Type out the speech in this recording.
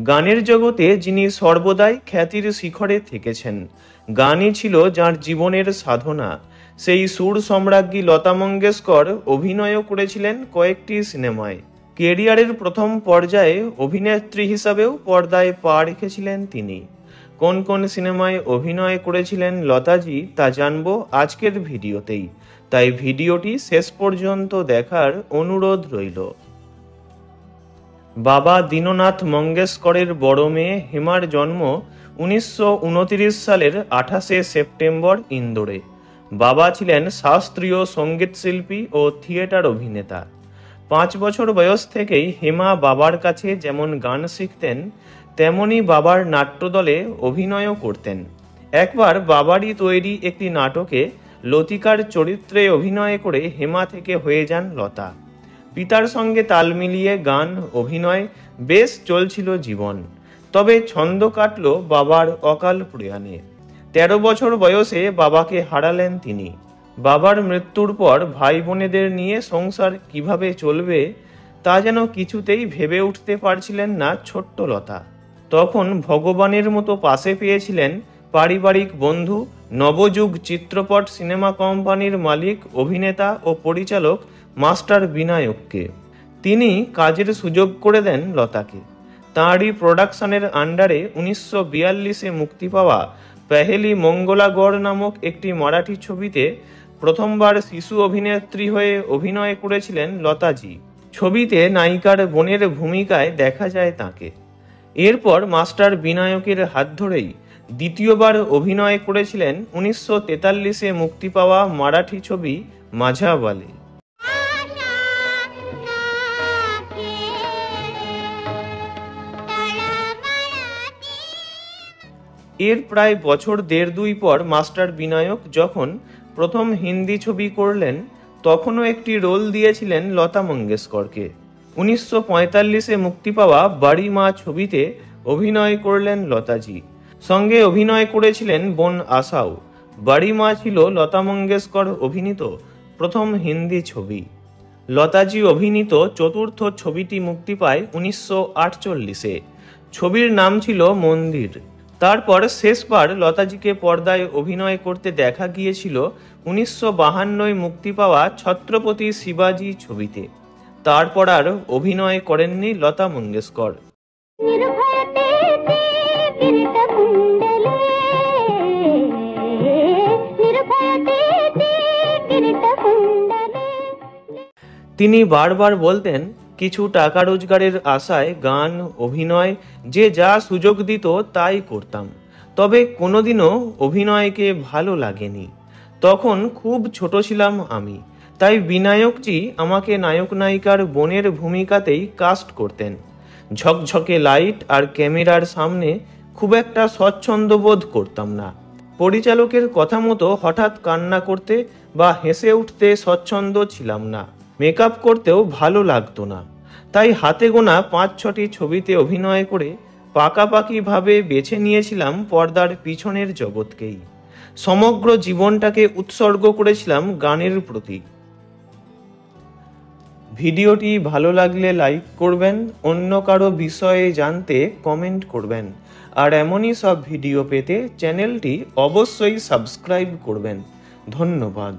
গানের জগতে যিনি সর্বদাই খ্যাতির শিখরে থেকেছেন, গানই ছিল যার জীবনের সাধনা। সেই সুর সম্রাজ্ঞী লতা মঙ্গেশকর অভিনয়ও করেছিলেন কয়েকটি সিনেমায়। কেরিয়ারের প্রথম পর্যায়ে অভিনেত্রী হিসাবেও পর্দায় পা রেখেছিলেন তিনি। কোন কোন সিনেমায় অভিনয় করেছিলেন লতাজি তা জানবো আজকের ভিডিওতেই, তাই ভিডিওটি শেষ পর্যন্ত দেখার অনুরোধ রইল। বাবা দীননাথ মঙ্গেশকরের বড় মেয়ে হেমার জন্ম 1929 সালের 28শে সেপ্টেম্বর ইন্দোরে। বাবা ছিলেন শাস্ত্রীয় সঙ্গীত শিল্পী ও থিয়েটার অভিনেতা। 5 বছর বয়স থেকেই হেমা বাবার কাছে যেমন গান শিখতেন, তেমনি বাবার নাট্যদলে অভিনয়ও করতেন। একবার বাবারই তৈরি একটি নাটকে লতিকার চরিত্রে অভিনয় করে হেমা থেকে হয়ে যান লতা। পিতার সঙ্গে তাল মিলিয়ে গান অভিনয় বেশ চলছিল জীবন। তবে ছন্দ কাটল বাবার অকাল প্রয়াণে। 13 বছর বয়সে বাবাকে হারালেন তিনি। বাবার মৃত্যুর পর ভাই বোনেদের নিয়ে সংসার কিভাবে চলবে তা যেন কিছুতেই ভেবে উঠতে পারছিলেন না ছোট্ট লতা। তখন ভগবানের মতো পাশে পেয়েছিলেন পারিবারিক বন্ধু, নবযুগ চিত্রপট সিনেমা কোম্পানির মালিক, অভিনেতা ও পরিচালক মাস্টার বিনায়ককে। তিনি কাজের সুযোগ করে দেন লতাকে। তাঁরই প্রোডাকশনের আন্ডারে 1942-এ মুক্তি পাওয়া পেহেলি মঙ্গলাগড় নামক একটি মারাঠি ছবিতে প্রথমবার শিশু অভিনেত্রী হয়ে অভিনয় করেছিলেন লতাজি। ছবিতে নায়িকার বোনের ভূমিকায় দেখা যায় তাঁকে। এরপর মাস্টার বিনায়কের হাত ধরেই দ্বিতীয়বার অভিনয় করেছিলেন 1943-এ মুক্তি পাওয়া মারাঠি ছবি মাঝাওয়ালে। এর প্রায় বছর 1.5 পর মাস্টার বিনায়ক যখন প্রথম হিন্দি ছবি করলেন, তখনও একটি রোল দিয়েছিলেন লতা মঙ্গেশকরকে। 1945-এ মুক্তি পাওয়া বাড়ি মা ছবিতে অভিনয় করলেন লতাজি। সঙ্গে অভিনয় করেছিলেন বোন আশাও। বাড়ি মা ছিল লতা মঙ্গেশকর অভিনীত প্রথম হিন্দি ছবি। লতাজি অভিনীত চতুর্থ ছবিটি মুক্তি পায় 1948-এ। ছবির নাম ছিল মন্দির। তারপর শেষবার লতাজিকে পর্দায় অভিনয় করতে দেখা গিয়েছিল 1952-য় মুক্তি পাওয়া ছত্রপতি শিবাজি ছবিতে। তারপর আর অভিনয় করেননি লতা মঙ্গেশকর। তিনি বারবার বলতেন, কিছু টাকা রোজগারের আশায় গান, অভিনয় যে যা সুযোগ দিত তাই করতাম, তবে কোনোদিনও অভিনয়কে ভালো লাগেনি। তখন খুব ছোট ছিলাম আমি, তাই বিনায়কজি আমাকে নায়ক নায়িকার বোনের ভূমিকাতেই কাস্ট করতেন। ঝকঝকে লাইট আর ক্যামেরার সামনে খুব একটা স্বচ্ছন্দ বোধ করতাম না। পরিচালকের কথা মতো হঠাৎ কান্না করতে বা হেসে উঠতে স্বচ্ছন্দ ছিলাম না। মেকআপ করতেও ভালো লাগতো না। তাই হাতে গোনা 5-6টি ছবিতে অভিনয় করে পাকাপাকিভাবে বেছে নিয়েছিলাম পর্দার পিছনের জগৎকেই। সমগ্র জীবনটাকে উৎসর্গ করেছিলাম গানের প্রতি। ভিডিওটি ভালো লাগলে লাইক করবেন, অন্য কারো বিষয়ে জানতে কমেন্ট করবেন, আর এমনই সব ভিডিও পেতে চ্যানেলটি অবশ্যই সাবস্ক্রাইব করবেন। ধন্যবাদ।